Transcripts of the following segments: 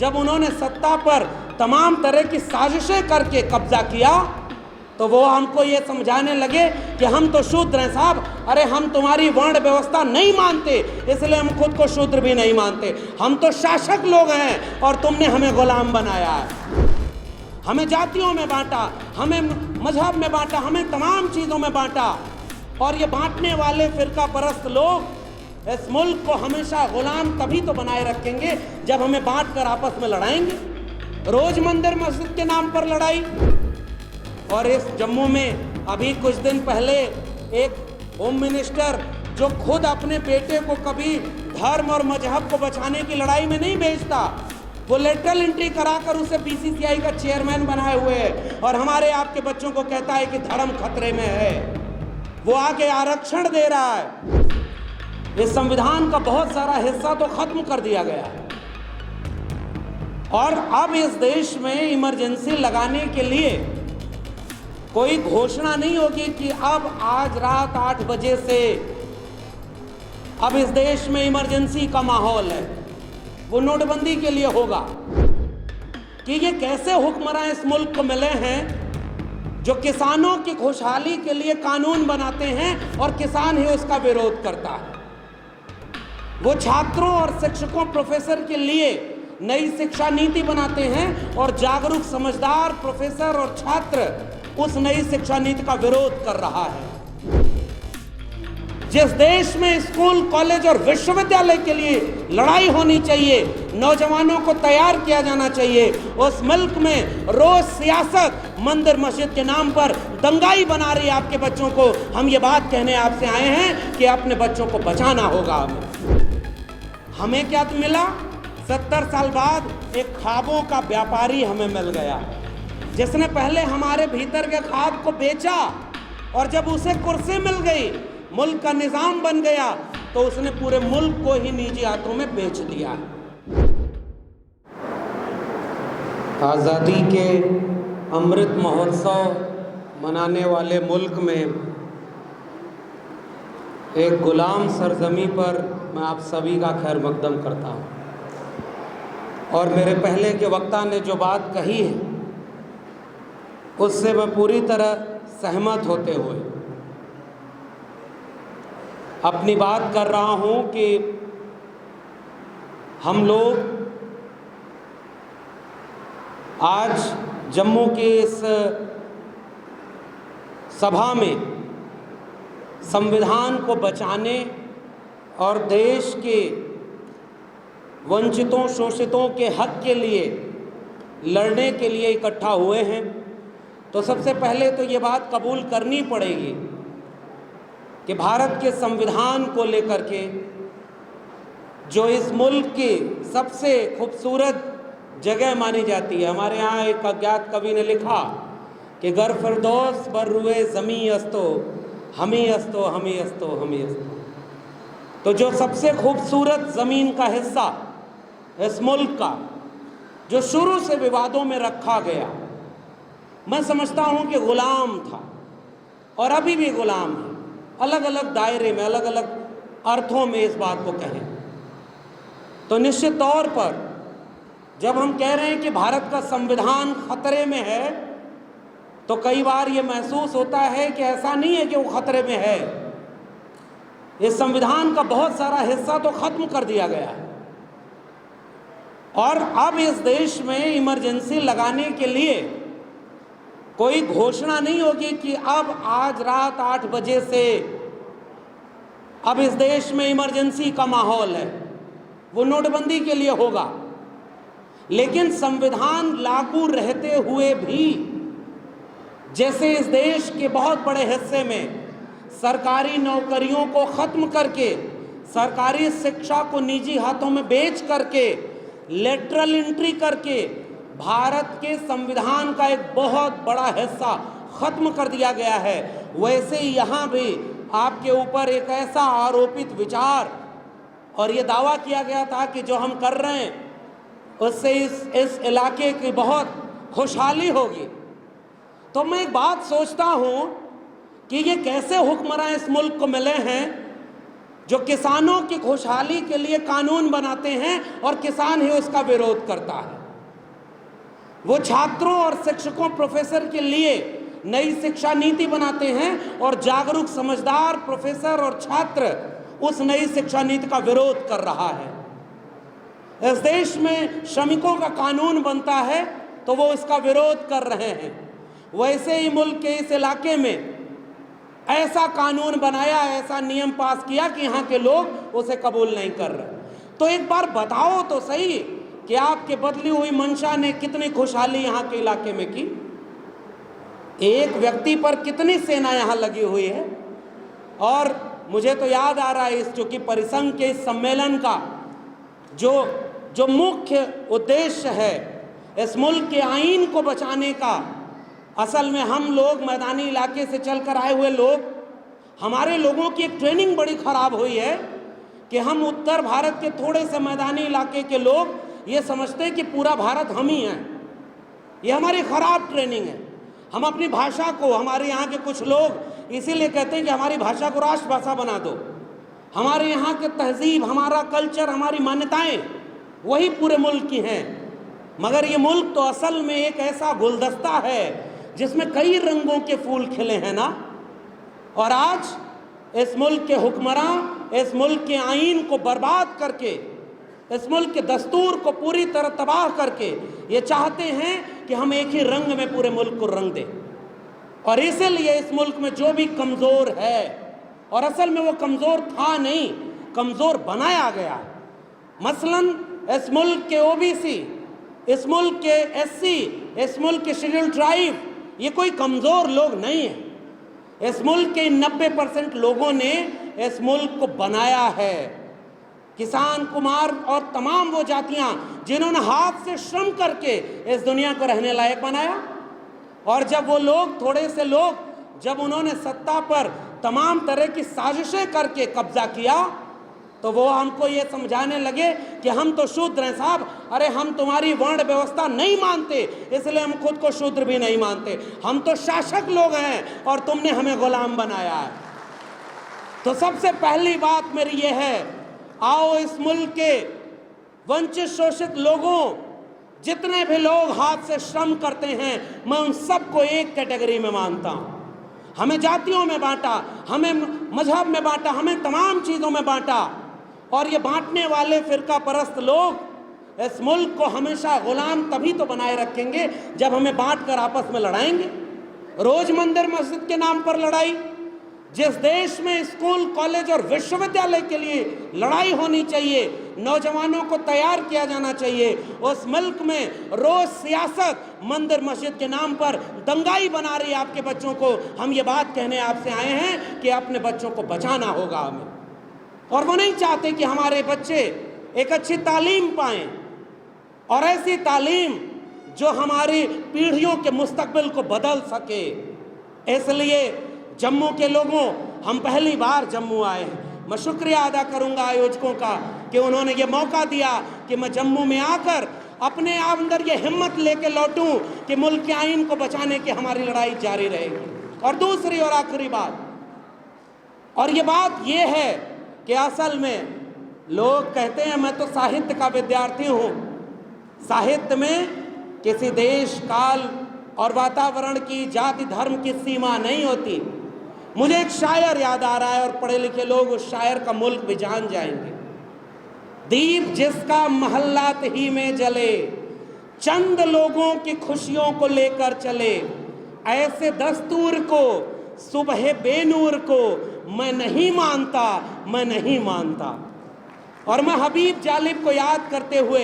जब उन्होंने सत्ता पर तमाम तरह की साजिशें करके कब्जा किया तो वो हमको ये समझाने लगे कि हम तो शूद्र हैं साहब। अरे हम तुम्हारी वर्ण व्यवस्था नहीं मानते, इसलिए हम खुद को शूद्र भी नहीं मानते। हम तो शासक लोग हैं और तुमने हमें गुलाम बनाया है। हमें जातियों में बांटा, हमें मजहब में बांटा, हमें तमाम चीज़ों में बांटा। और ये बांटने वाले फिरका परस्त लोग इस मुल्क को हमेशा गुलाम तभी तो बनाए रखेंगे जब हमें बांट कर आपस में लड़ाएंगे। रोज मंदिर मस्जिद के नाम पर लड़ाई। और इस जम्मू में अभी कुछ दिन पहले एक होम मिनिस्टर जो खुद अपने बेटे को कभी धर्म और मजहब को बचाने की लड़ाई में नहीं भेजता, वो लेटरल एंट्री कराकर उसे बीसीसीआई का चेयरमैन बनाए हुए है और हमारे आपके बच्चों को कहता है कि धर्म खतरे में है। वो आके आरक्षण दे रहा है। इस संविधान का बहुत सारा हिस्सा तो खत्म कर दिया गया है और अब इस देश में इमरजेंसी लगाने के लिए कोई घोषणा नहीं होगी कि अब आज रात 8 बजे से अब इस देश में इमरजेंसी का माहौल है। वो नोटबंदी के लिए होगा कि ये कैसे हुक्मरान इस मुल्क को मिले हैं जो किसानों की खुशहाली के लिए कानून बनाते हैं और किसान ही उसका विरोध करता है। वो छात्रों और शिक्षकों प्रोफेसर के लिए नई शिक्षा नीति बनाते हैं और जागरूक समझदार प्रोफेसर और छात्र उस नई शिक्षा नीति का विरोध कर रहा है। जिस देश में स्कूल, कॉलेज और विश्वविद्यालय के लिए लड़ाई होनी चाहिए, नौजवानों को तैयार किया जाना चाहिए, उस मुल्क में रोज सियासत मंदिर मस्जिद के नाम पर दंगाई बना रही है आपके बच्चों को। हम ये बात कहने आपसे आए हैं कि अपने बच्चों को बचाना होगा। हमें क्या मिला? 70 साल बाद एक ख्वाबों का व्यापारी हमें मिल गया जिसने पहले हमारे भीतर के ख्वाब को बेचा और जब उसे कुर्सी मिल गई, मुल्क का निजाम बन गया, तो उसने पूरे मुल्क को ही निजी हाथों में बेच दिया। आज़ादी के अमृत महोत्सव मनाने वाले मुल्क में एक गुलाम सरजमी पर मैं आप सभी का खैर मकदम करता हूँ। और मेरे पहले के वक्ता ने जो बात कही है उससे मैं पूरी तरह सहमत होते हुए अपनी बात कर रहा हूं कि हम लोग आज जम्मू के इस सभा में संविधान को बचाने और देश के वंचितों शोषितों के हक के लिए लड़ने के लिए इकट्ठा हुए हैं। तो सबसे पहले तो ये बात कबूल करनी पड़ेगी कि भारत के संविधान को लेकर के जो इस मुल्क की सबसे खूबसूरत जगह मानी जाती है, हमारे यहाँ एक अज्ञात कवि ने लिखा कि गर फिरदौस बर रुए ज़मी अस्तो हमी अस्तो हमी अस्तो हमी अस्तो। तो जो सबसे खूबसूरत ज़मीन का हिस्सा इस मुल्क का जो शुरू से विवादों में रखा गया, मैं समझता हूँ कि गुलाम था और अभी भी गुलाम है। अलग अलग दायरे में अलग अलग अर्थों में इस बात को कहें तो निश्चित तौर पर जब हम कह रहे हैं कि भारत का संविधान खतरे में है तो कई बार ये महसूस होता है कि ऐसा नहीं है कि वो खतरे में है। इस संविधान का बहुत सारा हिस्सा तो खत्म कर दिया गया है और अब इस देश में इमरजेंसी लगाने के लिए कोई घोषणा नहीं होगी कि अब आज रात 8 बजे से अब इस देश में इमरजेंसी का माहौल है। वो नोटबंदी के लिए होगा। लेकिन संविधान लागू रहते हुए भी जैसे इस देश के बहुत बड़े हिस्से में सरकारी नौकरियों को खत्म करके सरकारी शिक्षा को निजी हाथों में बेच करके लेटरल एंट्री करके भारत के संविधान का एक बहुत बड़ा हिस्सा खत्म कर दिया गया है, वैसे ही यहाँ भी आपके ऊपर एक ऐसा आरोपित विचार और ये दावा किया गया था कि जो हम कर रहे हैं उससे इस इलाके की बहुत खुशहाली होगी। तो मैं एक बात सोचता हूँ कि ये कैसे हुक्मरान इस मुल्क को मिले हैं जो किसानों की खुशहाली के लिए कानून बनाते हैं और किसान ही उसका विरोध करता है। वो छात्रों और शिक्षकों, प्रोफेसर के लिए नई शिक्षा नीति बनाते हैं और जागरूक समझदार प्रोफेसर और छात्र उस नई शिक्षा नीति का विरोध कर रहा है। इस देश में श्रमिकों का कानून बनता है तो वो इसका विरोध कर रहे हैं। वैसे ही मुल्क के इस इलाके में ऐसा कानून बनाया, ऐसा नियम पास किया कि यहाँ के लोग उसे कबूल नहीं कर रहे। तो एक बार बताओ तो सही कि आपके बदली हुई मंशा ने कितनी खुशहाली यहाँ के इलाके में की। एक व्यक्ति पर कितनी सेना यहाँ लगी हुई है। और मुझे तो याद आ रहा है इस चूंकि परिसंघ के इस सम्मेलन का जो मुख्य उद्देश्य है इस मुल्क के आईन को बचाने का, असल में हम लोग मैदानी इलाके से चलकर आए हुए लोग, हमारे लोगों की एक ट्रेनिंग बड़ी ख़राब हुई है कि हम उत्तर भारत के थोड़े से मैदानी इलाके के लोग ये समझते हैं कि पूरा भारत हम ही हैं। ये हमारी ख़राब ट्रेनिंग है। हम अपनी भाषा को, हमारे यहाँ के कुछ लोग इसीलिए कहते हैं कि हमारी भाषा को राष्ट्रभाषा बना दो। हमारे यहाँ के तहजीब, हमारा कल्चर, हमारी मान्यताएं वही पूरे मुल्क की हैं। मगर ये मुल्क तो असल में एक ऐसा गुलदस्ता है जिसमें कई रंगों के फूल खिले हैं ना। और आज इस मुल्क के हुक्मरान इस मुल्क के आईन को बर्बाद करके, इस मुल्क के दस्तूर को पूरी तरह तबाह करके ये चाहते हैं कि हम एक ही रंग में पूरे मुल्क को रंग दें। और इसीलिए इस मुल्क में जो भी कमज़ोर है, और असल में वो कमज़ोर था नहीं, कमज़ोर बनाया गया। मसलन इस मुल्क के ओबीसी, इस मुल्क के एससी, इस मुल्क के शेड्यूल्ड ट्राइब, ये कोई कमज़ोर लोग नहीं है। इस मुल्क के 90% लोगों ने इस मुल्क को बनाया है। किसान, कुमार और तमाम वो जातियां जिन्होंने हाथ से श्रम करके इस दुनिया को रहने लायक बनाया। और जब वो लोग, थोड़े से लोग, जब उन्होंने सत्ता पर तमाम तरह की साजिशें करके कब्जा किया तो वो हमको ये समझाने लगे कि हम तो शूद्र हैं साहब। अरे हम तुम्हारी वर्ण व्यवस्था नहीं मानते, इसलिए हम खुद को शूद्र भी नहीं मानते। हम तो शासक लोग हैं और तुमने हमें गुलाम बनाया है। तो सबसे पहली बात मेरी ये है, आओ इस मुल्क के वंचित शोषित लोगों, जितने भी लोग हाथ से श्रम करते हैं, मैं उन सबको एक कैटेगरी में मानता हूँ। हमें जातियों में बांटा, हमें मजहब में बांटा, हमें तमाम चीज़ों में बांटा। और ये बांटने वाले फिरका परस्त लोग इस मुल्क को हमेशा गुलाम तभी तो बनाए रखेंगे जब हमें बांट कर आपस में लड़ाएंगे। रोज मंदिर मस्जिद के नाम पर लड़ाई, जिस देश में स्कूल, कॉलेज और विश्वविद्यालय के लिए लड़ाई होनी चाहिए, नौजवानों को तैयार किया जाना चाहिए, उस मुल्क में रोज सियासत मंदिर मस्जिद के नाम पर दंगाई बना रही है आपके बच्चों को। हम ये बात कहने आपसे आए हैं कि अपने बच्चों को बचाना होगा हमें। और वो नहीं चाहते कि हमारे बच्चे एक अच्छी तालीम पाएं, और ऐसी तालीम जो हमारी पीढ़ियों के मुस्तकबिल को बदल सके। इसलिए जम्मू के लोगों, हम पहली बार जम्मू आए हैं। मैं शुक्रिया अदा करूंगा आयोजकों का कि उन्होंने ये मौका दिया कि मैं जम्मू में आकर अपने अंदर ये हिम्मत लेके लौटूं कि मुल्क के आईन को बचाने की हमारी लड़ाई जारी रहेगी। और दूसरी और आखिरी बात, और ये बात ये है कि असल में लोग कहते हैं मैं तो साहित्य का विद्यार्थी हूँ। साहित्य में किसी देश, काल और वातावरण की, जाति, धर्म की सीमा नहीं होती। मुझे एक शायर याद आ रहा है और पढ़े लिखे लोग उस शायर का मुल्क भी जान जाएंगे। दीप जिसका महल्लात ही में जले, चंद लोगों की खुशियों को लेकर चले, ऐसे दस्तूर को, सुबह बेनूर को मैं नहीं मानता, मैं नहीं मानता। और मैं हबीब जालिब को याद करते हुए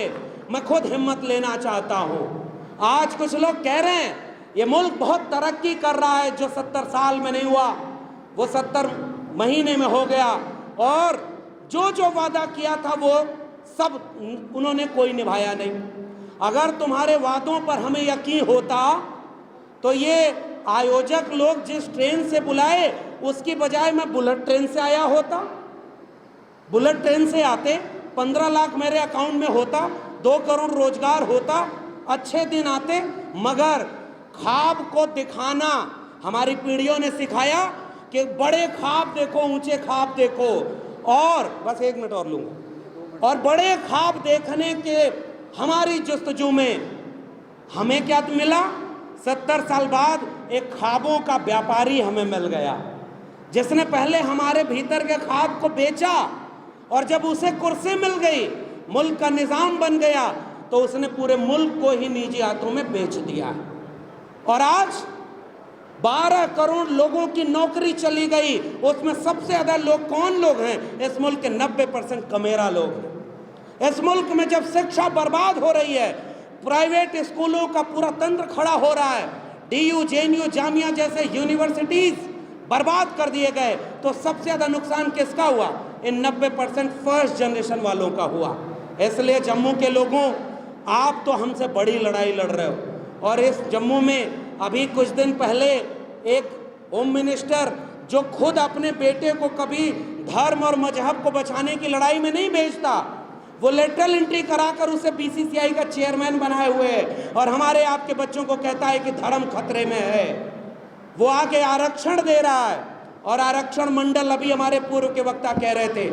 मैं खुद हिम्मत लेना चाहता हूँ। आज कुछ लोग कह रहे हैं ये मुल्क बहुत तरक्की कर रहा है, जो 70 साल में नहीं हुआ वो 70 महीने में हो गया, और जो जो वादा किया था वो सब उन्होंने कोई निभाया नहीं। अगर तुम्हारे वादों पर हमें यकीन होता तो ये आयोजक लोग जिस ट्रेन से बुलाए उसकी बजाय मैं बुलेट ट्रेन से आया होता। बुलेट ट्रेन से आते 15 लाख मेरे अकाउंट में होता, 2 करोड़ रोजगार होता, अच्छे दिन आते। मगर ख्वाब को दिखाना हमारी पीढ़ियों ने सिखाया कि बड़े ख्वाब देखो, ऊंचे ख्वाब देखो, और बस 1 मिनट और लूँगा। और बड़े ख्वाब देखने के हमारी जस्तजू में हमें क्या मिला? 70 साल बाद एक ख्वाबों का व्यापारी हमें मिल गया, जिसने पहले हमारे भीतर के ख्वाब को बेचा, और जब उसे कुर्सी मिल गई, मुल्क का निज़ाम बन गया, तो उसने पूरे मुल्क को ही निजी हाथों में बेच दिया। और आज 12 करोड़ लोगों की नौकरी चली गई। उसमें सबसे ज़्यादा लोग कौन लोग हैं? इस मुल्क के 90% कमेरा लोग हैं। इस मुल्क में जब शिक्षा बर्बाद हो रही है, प्राइवेट स्कूलों का पूरा तंत्र खड़ा हो रहा है, DU, JNU, जामिया जैसे यूनिवर्सिटीज़ बर्बाद कर दिए गए, तो सबसे ज़्यादा नुकसान किसका हुआ? इन 90% फर्स्ट जनरेशन वालों का हुआ। इसलिए जम्मू के लोगों, आप तो हमसे बड़ी लड़ाई लड़ रहे हो। और इस जम्मू में अभी कुछ दिन पहले एक होम मिनिस्टर जो खुद अपने बेटे को कभी धर्म और मजहब को बचाने की लड़ाई में नहीं भेजता, वो लेटरल एंट्री कराकर उसे BCCI का चेयरमैन बनाए हुए है, और हमारे आपके बच्चों को कहता है कि धर्म खतरे में है। वो आगे आरक्षण दे रहा है, और आरक्षण मंडल, अभी हमारे पूर्व के वक्ता कह रहे थे,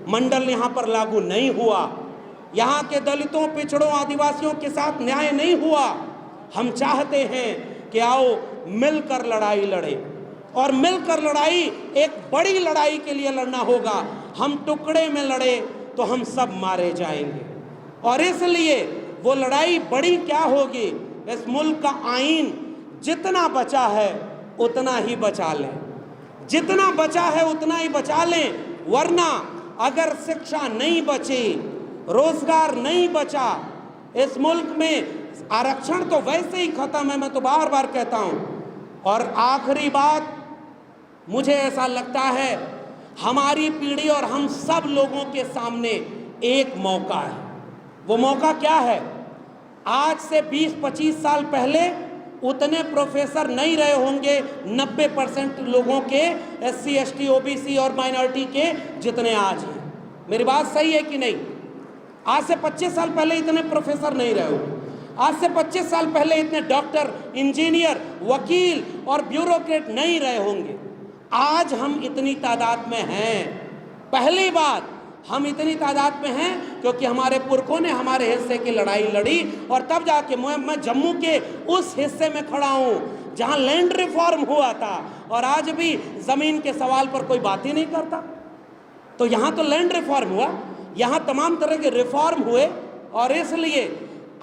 मंडल यहाँ पर लागू नहीं हुआ। यहाँ के दलितों, पिछड़ों, आदिवासियों के साथ न्याय नहीं हुआ। हम चाहते हैं कि आओ मिलकर लड़ाई लड़े, और मिलकर लड़ाई एक बड़ी लड़ाई के लिए लड़ना होगा। हम टुकड़े में लड़े तो हम सब मारे जाएंगे, और इसलिए वो लड़ाई बड़ी क्या होगी? इस मुल्क का आईन जितना बचा है उतना ही बचा लें, जितना बचा है उतना ही बचा लें। वरना अगर शिक्षा नहीं बची, रोजगार नहीं बचा, इस मुल्क में आरक्षण तो वैसे ही खत्म है, मैं तो बार बार कहता हूं। और आखिरी बात, मुझे ऐसा लगता है हमारी पीढ़ी और हम सब लोगों के सामने एक मौका है। वो मौका क्या है? आज से 20-25 साल पहले उतने प्रोफेसर नहीं रहे होंगे 90% लोगों के, SC, ST, OBC और माइनॉरिटी के जितने आज हैं। मेरी बात सही है कि नहीं? आज से 25 साल पहले इतने प्रोफेसर नहीं रहे होंगे। आज से 25 साल पहले इतने डॉक्टर, इंजीनियर, वकील और ब्यूरोक्रेट नहीं रहे होंगे। आज हम इतनी तादाद में हैं। पहली बात, हम इतनी तादाद में हैं क्योंकि हमारे पुरखों ने हमारे हिस्से की लड़ाई लड़ी, और तब जाके मैं जम्मू के उस हिस्से में खड़ा हूँ जहाँ लैंड रिफॉर्म हुआ था, और आज भी ज़मीन के सवाल पर कोई बात ही नहीं करता। तो यहाँ तो लैंड रिफॉर्म हुआ, यहाँ तमाम तरह के रिफॉर्म हुए, और इसलिए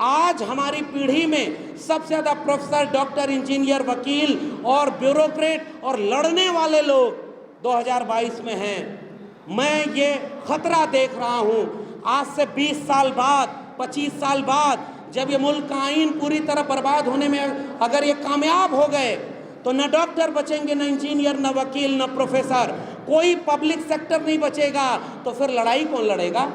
आज हमारी पीढ़ी में सबसे ज़्यादा प्रोफेसर, डॉक्टर, इंजीनियर, वकील और ब्यूरोक्रेट और लड़ने वाले लोग 2022 में हैं। मैं ये खतरा देख रहा हूँ, आज से 20 साल बाद, 25 साल बाद, जब ये मुल्क का आईन पूरी तरह बर्बाद होने में अगर ये कामयाब हो गए, तो न डॉक्टर बचेंगे, न इंजीनियर, न वकील, न प्रोफेसर, कोई पब्लिक सेक्टर नहीं बचेगा। तो फिर लड़ाई कौन लड़ेगा?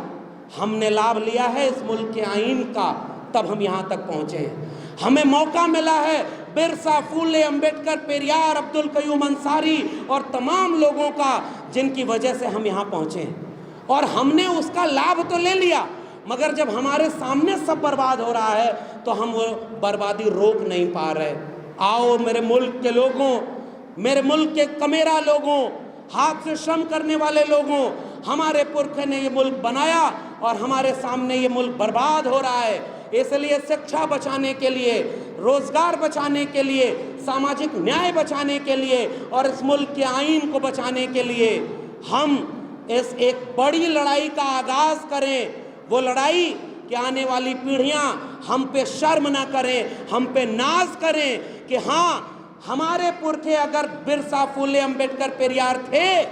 हमने लाभ लिया है इस मुल्क के आईन का, तब हम यहाँ तक पहुँचे हैं। हमें मौका मिला है बिरसा, फूले, अंबेडकर, पेरियार, अब्दुल कयूम अंसारी और तमाम लोगों का, जिनकी वजह से हम यहाँ पहुँचे हैं, और हमने उसका लाभ तो ले लिया, मगर जब हमारे सामने सब बर्बाद हो रहा है तो हम वो बर्बादी रोक नहीं पा रहे। आओ मेरे मुल्क के लोगों, मेरे मुल्क के कमेरा लोगों, हाथ से श्रम करने वाले लोगों, हमारे पुरखे ने ये मुल्क बनाया और हमारे सामने ये मुल्क बर्बाद हो रहा है। इसलिए शिक्षा बचाने के लिए, रोजगार बचाने के लिए, सामाजिक न्याय बचाने के लिए और इस मुल्क के आईन को बचाने के लिए हम इस एक बड़ी लड़ाई का आगाज करें। वो लड़ाई कि आने वाली पीढ़ियां हम पे शर्म ना करें, हम पे नाज करें कि हाँ, हमारे पुरखे अगर बिरसा, फूले, अंबेडकर, पेरियार थे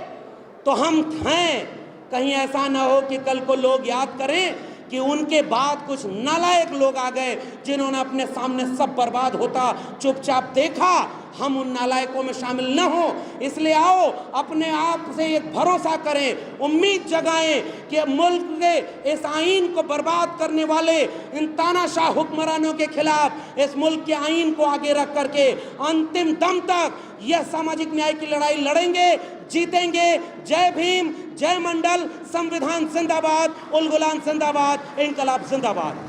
तो हम हैं। कहीं ऐसा ना हो कि कल को लोग याद करें कि उनके बाद कुछ नालायक लोग आ गए जिन्होंने अपने सामने सब बर्बाद होता चुपचाप देखा। हम उन नालायकों में शामिल न हो। इसलिए आओ अपने आप से एक भरोसा करें, उम्मीद जगाएं कि मुल्क के इस आईन को बर्बाद करने वाले इन तानाशाह हुक्मरानों के खिलाफ इस मुल्क के आईन को आगे रख करके अंतिम दम तक यह सामाजिक न्याय की लड़ाई लड़ेंगे, जीतेंगे। जय भीम, जय मंडल, संविधान जिंदाबाद, उल गुलाम जिंदाबाद, इनकलाब जिंदाबाद।